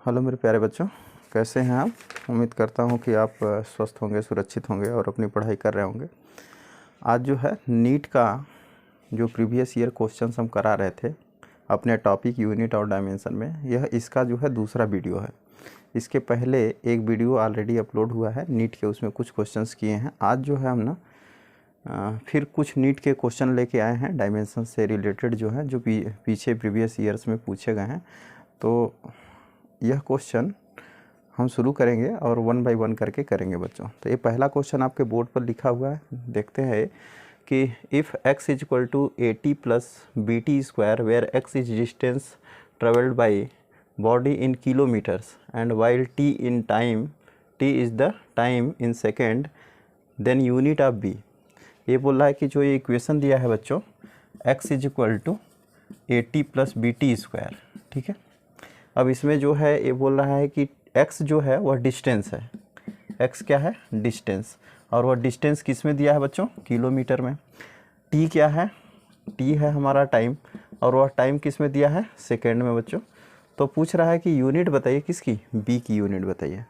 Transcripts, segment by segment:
Hello मेरे प्यारे बच्चों, कैसे हैं आप। उम्मीद करता हूं कि आप स्वस्थ होंगे, सुरक्षित होंगे और अपनी पढ़ाई कर रहे होंगे। आज जो है नीट का जो प्रीवियस ईयर क्वेश्चंस हम करा रहे थे अपने टॉपिक, यूनिट और डायमेंशन में, यह इसका जो है दूसरा वीडियो है। इसके पहले एक वीडियो ऑलरेडी अपलोड हुआ है नीट के, उसमें कुछ क्वेश्चंस किए हैं। आज जो है हम फिर कुछ नीट के क्वेश्चन लेके आए हैं डायमेंशन से रिलेटेड, जो है जो पीछे प्रीवियस ईयर्स में पूछे गए हैं। तो यह क्वेश्चन हम शुरू करेंगे और 1 बाय 1 करके करेंगे बच्चों। तो ये पहला क्वेश्चन आपके बोर्ड पर लिखा हुआ है, देखते हैं कि if x is equal to AT plus BT square where x is distance travelled by body in kilometres and while t in time, t is the time in second, then unit of b। ये बोल रहा है कि जो ये equation दिया है बच्चों, x is equal to AT plus BT square, ठीक है। अब इसमें जो है ये बोल रहा है कि x जो है वह डिस्टेंस है, x क्या है, डिस्टेंस, और वह डिस्टेंस किस में दिया है बच्चों, किलोमीटर में। t क्या है, t है हमारा टाइम, और वह टाइम किस में दिया है, सेकेंड में बच्चों। तो पूछ रहा है कि यूनिट बताइए किसकी, b की यूनिट बताइए।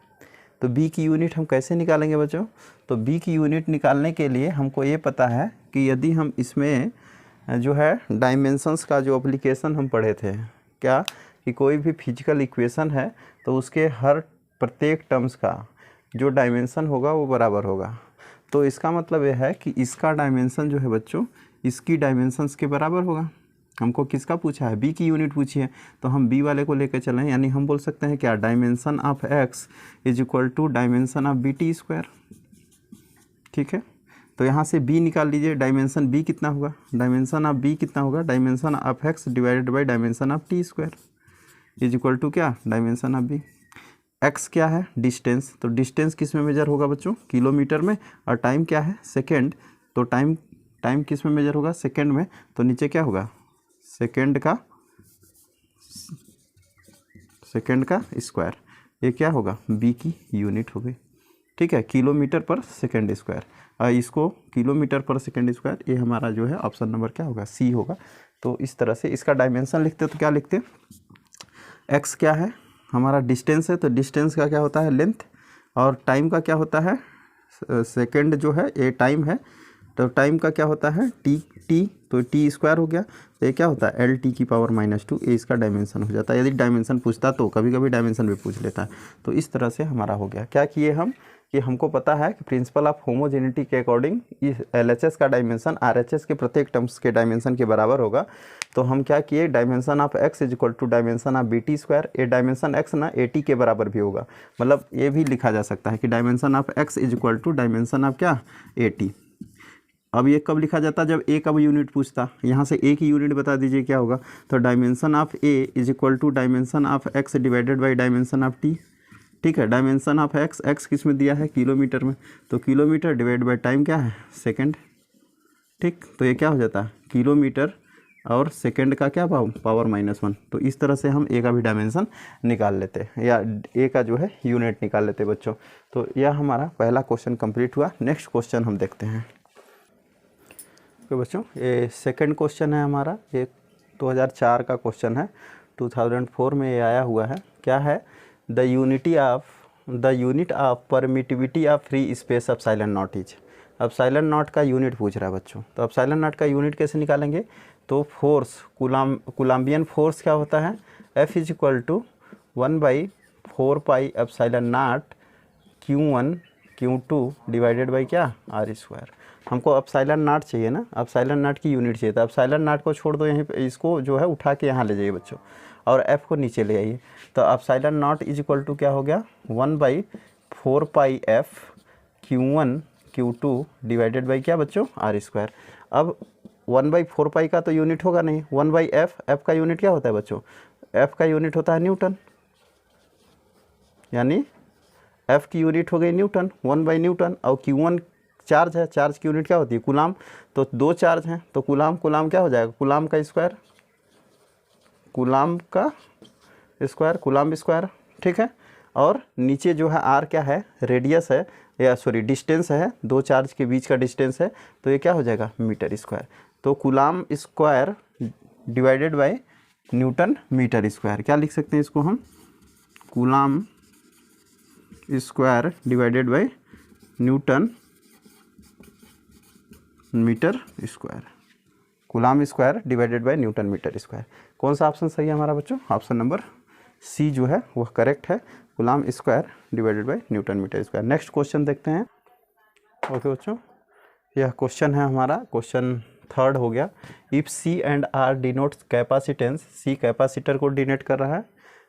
तो b की यूनिट हम कैसे निकालेंगे बच्चों। तो b की यूनिट निकालने के लिए हमको ये पता है कि यदि हम इसमें जो है डायमेंशंस का जो एप्लीकेशन हम पढ़े थे, क्या कि कोई भी फिजिकल इक्वेशन है तो उसके हर प्रत्येक टर्म्स का जो डायमेंशन होगा वो बराबर होगा। तो इसका मतलब यह है कि इसका डायमेंशन जो है बच्चों इसकी डायमेंशंस के बराबर होगा। हमको किसका पूछा है, b की यूनिट पूछी है, तो हम b वाले को लेकर चलें, यानी हम बोल सकते हैं क्या, dimension of x is equal to dimension of BT square, ठीक है। तो यहाँ से b निकाल लीजिए, डायमेंशन b कितना होगा, डायमेंशन ऑफ b कितना होगा, dimension of x divided by dimension of t square is equal to क्या, डायमेंशन ऑफ b। x क्या है, डिस्टेंस, तो डिस्टेंस किस में मेजर होगा बच्चों, किलोमीटर में, और टाइम क्या है, सेकेंड, तो टाइम किस में मेजर होगा, सेकेंड में। तो नीचे क्या होगा, सेकेंड का स्क्वायर, ये क्या होगा, b की यूनिट हो गई, ठीक है, किलोमीटर पर सेकेंड स्क्वायर। इसको किलोमीटर पर सेकेंड स्क्वायर, ये हमारा जो है ऑप्शन नंबर क्या होगा, सी होगा। तो इस तरह से इसका डायमेंशन लिखते तो क्या लिखते, x क्या है हमारा, डिस्टेंस है, तो डिस्टेंस का क्या होता है, लेंथ, और टाइम का क्या होता है, सेकेंड जो है ये टाइम है, तो टाइम का क्या होता है, t, तो t स्क्वायर हो गया, तो ये क्या होता है LT की पावर -2, ये इसका डायमेंशन हो जाता है। यदि डायमेंशन पूछता तो कभी कभी डायमेंशन भी पूछ लेता है। तो इस तरह से हमारा हो गया। क्या किए हम कि हमको पता है कि प्रिंसिपल ऑफ होमोजेनिटी के अकॉर्डिंग इस LHS का डायमेंशन RHS के प्रत्येक टर्म्स के डायमेंशन के बराबर होगा। तो हम क्या किए, dimension of x is equal to dimension of BT square, ये डायमेंशन x ना AT के बराबर भी होगा, मतलब ये भी लिखा जा सकता है कि dimension of x is equal to dimension of क्या, AT। अब ये कब लिखा जाता, जब a का यूनिट पूछता, यहाँ से a की यूनिट बता दीजिए क्या होगा। तो dimension of a is equal to dimension of x divided by dimension of t, ठीक है। डायमेंशन ऑफ x किस में दिया है, किलोमीटर में, तो किलोमीटर डिवाइड बाई टाइम क्या है, सेकेंड, ठीक। तो ये क्या हो जाता है, किलोमीटर और सेकेंड का क्या पावर -1। तो इस तरह से हम a का भी डायमेंशन निकाल लेते हैं, या a का जो है यूनिट निकाल लेते हैं बच्चों। तो यह हमारा पहला क्वेश्चन कंप्लीट हुआ। नेक्स्ट क्वेश्चन हम देखते हैं। तो बच्चों ये सेकंड क्वेश्चन है हमारा, ये 2004 का क्वेश्चन है, 2004 में ये आया हुआ है। क्या है, the unit of permittivity of free space epsilon naught is. Epsilon not का यूनिट पूछ रहा है बच्चों। तो एप्सिलॉन नॉट का यूनिट कैसे निकालेंगे, तो फोर्स, कूलाम्बियन फोर्स क्या होता है, F is equal to 1/4 pi epsilon naught Q1 Q2 divided by क्या, R स्क्वायर। हमको एप्सिलॉन नॉट चाहिए ना, एप्सिलॉन नॉट की यूनिट चाहिए, तो एप्सिलॉन नॉट को छोड़ दो, यहीं पे इसको जो है उठा के यहाँ ले जाइए बच्चों, और F को नीचे ले आइए। तो epsilon naught is equal to क्या हो गया, 1/4 पाई F Q1 Q2 divided by क्या बच्चों, R स्क्वायर। अब 1/4 पाई का तो यूनिट होगा नहीं, 1/f, F का यूनिट क्या होता है बच्चों, F का यूनिट होता है न्यूटन, यानी F की यूनिट हो गई न्यूटन, 1/न्यूटन, और Q1 चार्ज है, चार्ज की यूनिट क्या होती है, कूलाम, तो 2 चार्ज हैं, तो कूलाम क्या हो जाएगा, कूलाम का स्क्वायर, कूलाम स्क्वायर, ठीक है। और नीचे जो है R क्या है, रेडियस है, या सॉरी डिस्टेंस है, 2 चार्ज के बीच का डिस्टेंस है, तो ये क्या हो जाएगा, मीटर स्क्वायर। तो coulomb square divided by newton metre square, क्या लिख सकते हैं इसको हम, coulomb square divided by newton metre square. Coulomb square divided by newton metre square. कौन सा ऑप्शन सही है हमारा बच्चों? ऑप्शन नंबर सी जो है वह करेक्ट है, coulomb square divided by newton metre square. Next question देखते हैं। ओके बच्चों, यह क्वेश्चन है हमारा, क्वेश्चन थर्ड हो गया। If C and R denotes capacitance, C capacitor को डिनोट कर रहा है,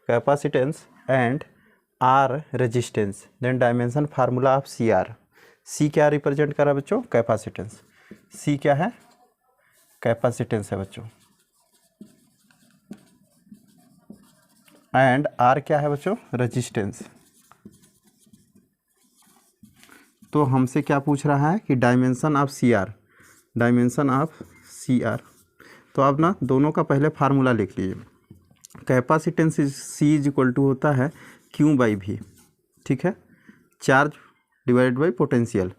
capacitance and R resistance, then dimension formula of C R. C क्या रिप्रेजेंट कर रहा है बच्चों? कैपेसिटेंस। सी क्या है? कैपेसिटेंस है बच्चों। एंड आर क्या है बच्चों? रेजिस्टेंस। तो हमसे क्या पूछ रहा है कि dimension of C R, dimension of C R. तो आप ना दोनों का पहले फार्मूला लिख लीजिए। Capacitance C is equal to होता है क्यू बाई वी, ठीक है, चार्ज डिवाइडेड बाई पोटेंशियल,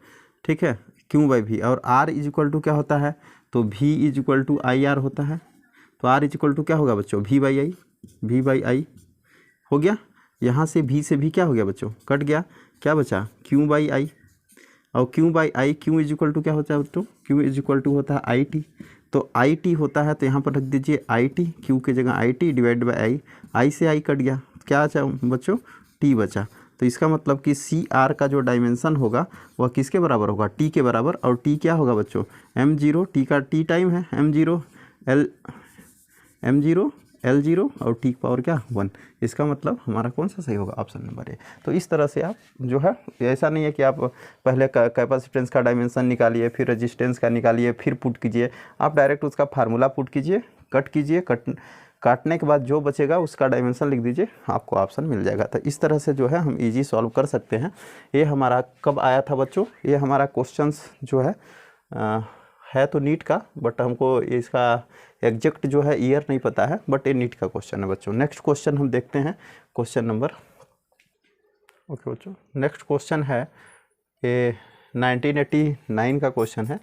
ठीक है, क्यू बाई वी। और आर इज इक्वल टू क्या होता है? तो V is equal to I R होता है। तो आर इज इक्वल टू क्या होगा बच्चों? V by I, V by I हो गया। यहाँ से वी से वी क्या हो गया बच्चों? कट गया, क्या बचा? Q by I. और Q by I, Q is equal to क्या होता है बच्चों? क्यू इज इक्वल टू होता है आई टी। तो आई टी होता है, तो यहाँ पर रख दीजिए आई टी, क्यू की जगह I T divide by I. I से आई कट गया, क्या बचा बच्चों? टी बचा। तो इसका मतलब कि सी आर का जो डायमेंशन होगा वह किसके बराबर होगा? टी के बराबर। और टी क्या होगा बच्चों? एम जीरो, टी का टी टाइम है, एम जीरो एल जीरो और टी पावर क्या? 1। इसका मतलब हमारा कौन सा सही होगा? Option number A. तो इस तरह से आप जो है, ऐसा नहीं है कि आप पहले कैपेसिटेंस का डायमेंशन निकालिए, फिर रेजिस्टेंस का निकालिए, फिर पुट कीजिए। आप डायरेक्ट उसका फार्मूला पुट कीजिए, कट कीजिए, काटने के बाद जो बचेगा उसका डायमेंशन लिख दीजिए, आपको ऑप्शन मिल जाएगा। तो इस तरह से जो है हम इजी सॉल्व कर सकते हैं। ये हमारा कब आया था बच्चों? ये हमारा क्वेश्चंस जो है तो नीट का, बट हमको इसका एग्जैक्ट जो है ईयर नहीं पता है, बट ये नीट का क्वेश्चन है बच्चों। नेक्स्ट क्वेश्चन हम देखते हैं, क्वेश्चन नंबर, ओके बच्चों, नेक्स्ट क्वेश्चन है ये 1989 का क्वेश्चन है।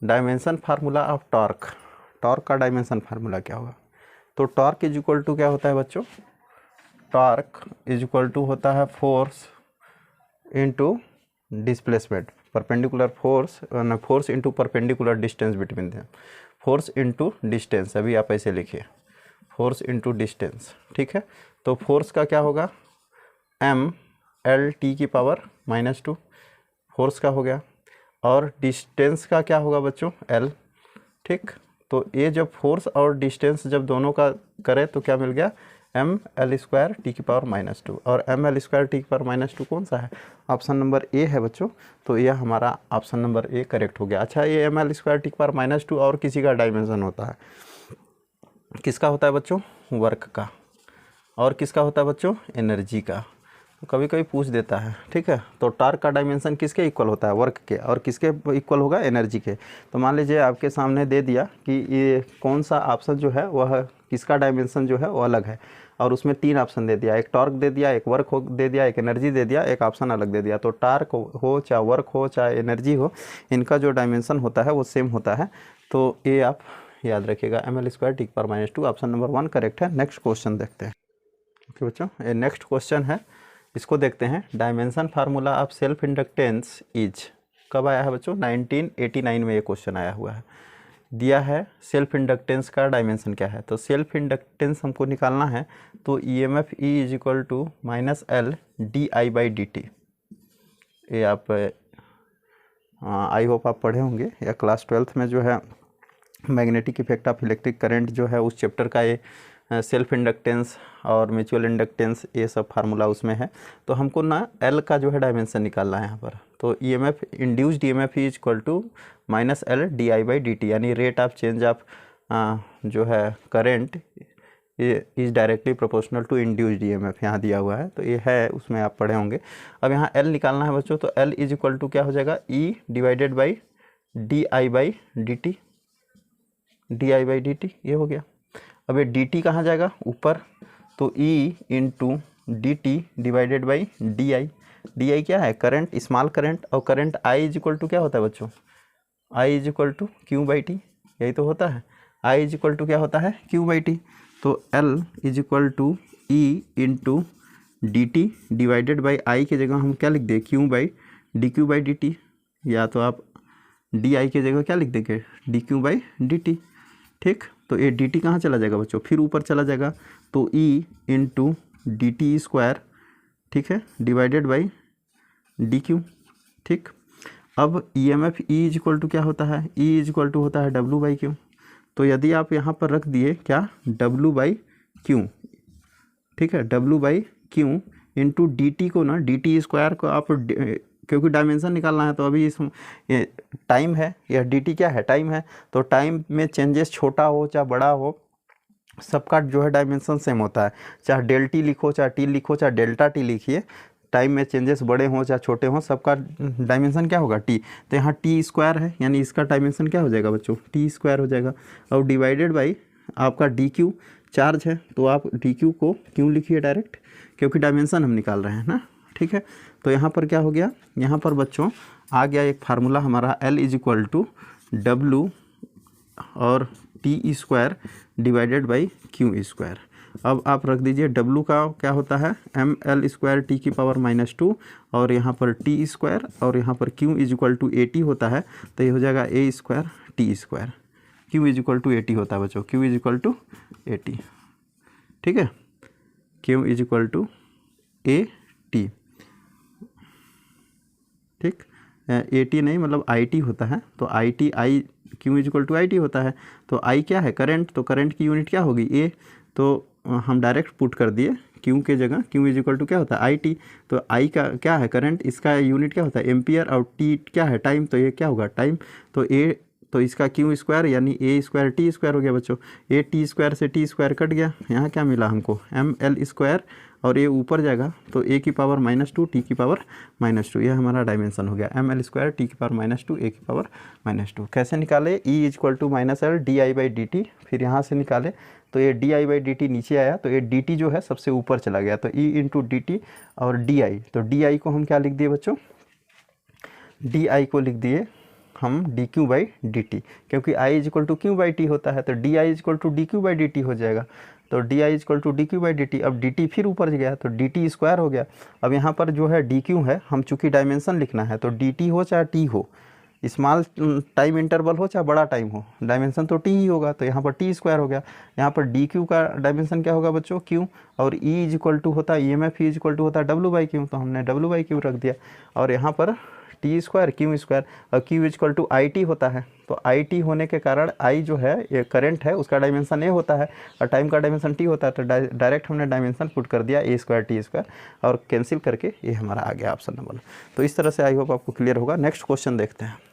Dimension formula of torque, torque का डायमेंशन फार्मूला क्या होगा? तो टॉर्क इज इक्वल टू क्या होता है बच्चों? टॉर्क इज इक्वल टू होता है force into displacement, perpendicular force, force into perpendicular distance between them, force into distance. अभी आप ऐसे लिखिए, फोर्स इनटू डिस्टेंस, ठीक है। तो फोर्स का क्या होगा? एम एल टी की पावर -2 फोर्स का हो गया। और डिस्टेंस का क्या होगा बच्चों? एल, ठीक। तो ये जब फोर्स और डिस्टेंस जब दोनों का करे तो क्या मिल गया? एम एल स्क्वायर टी की पावर -2। और एम एल स्क्वायर टी की पावर -2 कौन सा है? ऑप्शन नंबर ए है बच्चों। तो यह हमारा ऑप्शन नंबर ए करेक्ट हो गया। अच्छा, ये एम एल स्क्वायर टी की पावर -2 और किसी का डायमेंशन होता है, किसका होता है बच्चों? वर्क का। और किसका होता है बच्चों? एनर्जी का। तो कभी कभी पूछ देता है, ठीक है। तो टॉर्क का डायमेंशन किसके इक्वल होता है? वर्क के। और किसके इक्वल होगा? एनर्जी के। तो मान लीजिए आपके सामने दे दिया कि ये कौन सा ऑप्शन जो है वह किसका डायमेंशन जो है वो अलग है, और उसमें 3 ऑप्शन दे दिया, एक टॉर्क दे दिया, एक वर्क हो दे दिया, एक एनर्जी दे दिया, एक ऑप्शन अलग दे दिया। तो टॉर्क हो चाहे वर्क हो चाहे एनर्जी हो, इनका जो डायमेंशन होता है वो सेम होता है। तो ये आप याद रखिएगा, एम एल स्क्वायर टी की पावर -2, ऑप्शन नंबर 1 करेक्ट है। नेक्स्ट क्वेश्चन देखते हैं, ओके बच्चों। ये नेक्स्ट क्वेश्चन है, इसको देखते हैं। Dimension formula of self inductance is, कब आया है बच्चों? 1989 में ये क्वेश्चन आया हुआ है। दिया है सेल्फ इंडक्टेंस का डायमेंशन क्या है। तो सेल्फ इंडक्टेंस हमको निकालना है, तो E M F E is equal to -L di/dt। ये आप आई होप आप पढ़े होंगे, या क्लास 12th में जो है magnetic effect of electric current जो है उस चैप्टर का ये सेल्फ इंडक्टेंस और म्यूचुअल इंडक्टेंस ये सब फार्मूला उसमें है। तो हमको ना एल का जो है डायमेंशन निकालना है यहाँ पर। तो E M F, induced E M F is equal to -L di/dt, यानी रेट ऑफ चेंज ऑफ जो है करेंट ये is directly proportional to induced E M F, यहाँ दिया हुआ है। तो ये है, उसमें आप पढ़े होंगे। अब यहाँ एल निकालना है बच्चों, तो एल इज इक्वल टू क्या हो जाएगा? E divided by di/dt, di/dt ये हो गया। अब ये dt कहाँ जाएगा? ऊपर। तो e into D T divided by D I. D I क्या है? Current, small current. और current I is equal to क्या होता है बच्चों? I is equal to Q by T, यही तो होता है। I इज इक्वल टू क्या होता है? Q by T. तो L is equal to E into dt divided by I की जगह हम क्या लिख दें, q by D Q by D T, या तो आप डी आई की जगह क्या लिख देंगे, D Q by D T. ठीक, तो ये डी टी कहाँ चला जाएगा बच्चों, फिर ऊपर चला जाएगा, तो E into D T square, ठीक है, डिवाइडेड बाई डी क्यू। ठीक, अब E M F E is equal to क्या होता है, ई इज इक्वल टू होता है डब्लू बाई क्यू। तो यदि आप यहाँ पर रख दिए क्या, डब्लू बाई क्यू, ठीक है, W by Q into D T को ना, डी टी स्क्वायर को आप क्योंकि डायमेंशन निकालना है, तो अभी इस टाइम है, यह डी टी क्या है, टाइम है, तो टाइम में चेंजेस छोटा हो चाहे बड़ा हो, सबका जो है डायमेंशन सेम होता है। चाहे डेल टी लिखो, चाहे टी लिखो, चाहे डेल्टा टी लिखिए, टाइम में चेंजेस बड़े हों चाहे छोटे हों, सबका डायमेंशन क्या होगा, टी। तो यहाँ टी स्क्वायर है, यानी इसका डायमेंशन क्या हो जाएगा बच्चों, टी स्क्वायर हो जाएगा। और डिवाइडेड बाई आपका डी क्यू चार्ज है, तो आप डी क्यू को क्यों लिखिए डायरेक्ट, क्योंकि डायमेंशन हम निकाल रहे हैं ना। ठीक है, तो यहाँ पर क्या हो गया, यहाँ पर बच्चों आ गया एक फार्मूला हमारा, L is equal to W और T square divided by Q square. अब आप रख दीजिए डब्लू का क्या होता है, एम एल स्क्वायर टी की पावर -2, और यहाँ पर टी स्क्वायर, और यहाँ पर Q is equal to A T होता है, तो ये हो जाएगा A square T square. Q is equal to A T होता है बच्चों, Q is equal to A T. ठीक है, Q is equal to A T. ठीक, ए टी नहीं मतलब आई टी होता है, तो I T, I Q is equal to I T होता है, तो आई क्या है, करंट, तो करंट की यूनिट क्या होगी, ए, तो हम डायरेक्ट पुट कर दिए क्यू के जगह, क्यू इज इक्वल टू क्या होता है, आई टी, तो आई का क्या है, करंट, इसका यूनिट क्या होता है, एम्पियर, और टी क्या है, टाइम, तो ये क्या होगा, टाइम, तो ए, तो इसका क्यू स्क्वायर यानी ए स्क्वायर टी स्क्वायर हो गया बच्चों। ए टी स्क्वायर से टी स्क्वायर कट गया, यहाँ क्या मिला हमको, एम एल स्क्वायर, और ये ऊपर जाएगा तो ए की पावर -2 टी की पावर -2, यह हमारा डायमेंशन हो गया, एम एल स्क्वायर टी की पावर -2 ए की पावर -2। कैसे निकाले, E is equal to -l D I by D T, फिर यहाँ से निकाले तो ये D I by D T नीचे आया, तो ये डी टी जो है सबसे ऊपर चला गया, तो ई इंटू डी टी और डी आई, तो डी आई को हम क्या लिख दिए बच्चों, डी आई को लिख दिए हम D Q by D T, क्योंकि I is equal to Q by T होता है, तो D I is equal to D Q by D T हो जाएगा, तो D I is equal to D Q by D T. अब D T फिर ऊपर गया तो डी टी स्क्वायर हो गया। अब यहाँ पर जो है डी क्यू है, हम चूँकि डायमेंशन लिखना है, तो डी टी हो चाहे टी हो, स्मॉल टाइम इंटरवल हो चाहे बड़ा टाइम हो, डायमेंशन तो टी ही होगा, तो यहाँ पर टी स्क्वायर हो गया। यहाँ पर डी क्यू का डायमेंशन क्या होगा बच्चों, क्यू, और ई इज इक्वल टू होता है E M F is equal to होता है डब्लू बाई क्यू, तो हमने डब्लू बाई क्यू रख दिया, और यहाँ पर टी स्क्वायर क्यू स्क्वायर, और Q is equal to I T होता है, तो आई टी होने के कारण आई जो है ये करंट है, उसका डायमेंशन ए होता है और टाइम का डायमेंशन टी होता है, तो डायरेक्ट हमने डायमेंशन पुट कर दिया ए स्क्वायर टी स्क्वायर, और कैंसिल करके ये हमारा आ गया ऑप्शन नंबर। तो इस तरह से आई होप आपको क्लियर होगा। नेक्स्ट क्वेश्चन देखते हैं।